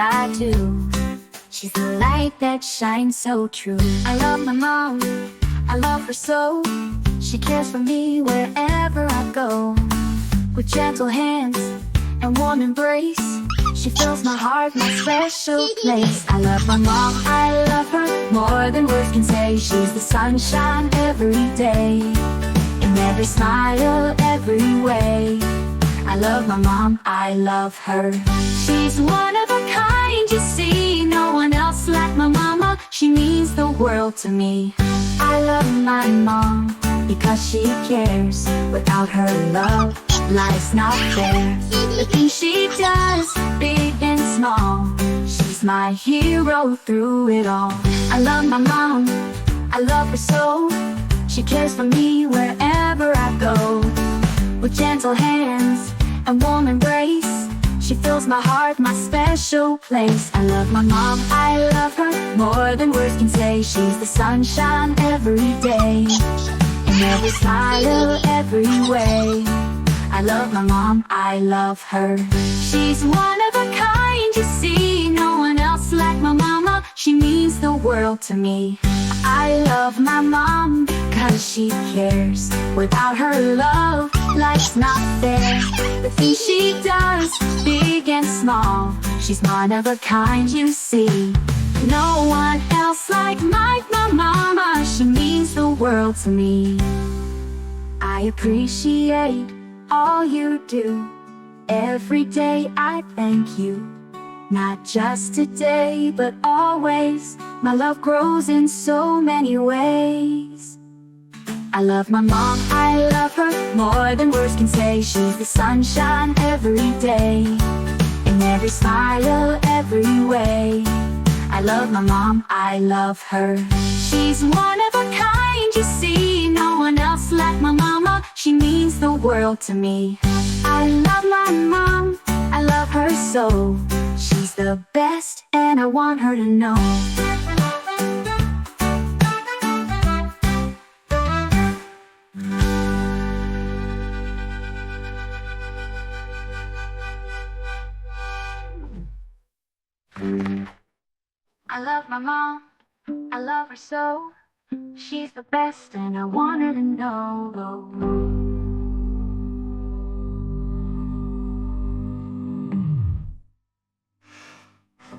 I do. She's the light that shines so true. I love my mom, I love her so. She cares for me wherever I go. With gentle hands and warm embrace, she fills my heart, my special place. I love my mom, I love her more than words can say. She's the sunshine every day, in every smile, every way. I love my mom, I love her. She's one of a kind, you see. No one else like my mama. She means the world to me. I love my mom because she cares. Without her love, life's not fair. The things she does, big and small, she's my hero through it all. I love my mom, I love her so. She cares for me wherever I go. With gentle hands and warm embrace, she fills my heart, my special place. I love my mom, I love her more than words can say. She's the sunshine every day, in every smile, every way. I love my mom, I love her. She's one of a kind, you see. No one else like my mama. She means the world to me. I love my mom because she cares. Without her love, life's not fair. The things she does, big and small, she's one of a kind, you see. No one else like my mama. She means the world to me. I appreciate all you do. Every day I thank you. Not just today, but always. My love grows in so many ways. I love my mom, I love her more than words can say. She's the sunshine every day, in every smile, every way. I love my mom, I love her. She's one of a kind, you see. No one else like my mama. She means the world to me. I love my mom, I love her so. She's the best and I want her to know. I love my mom, I love her so. She's the best and I want her to know.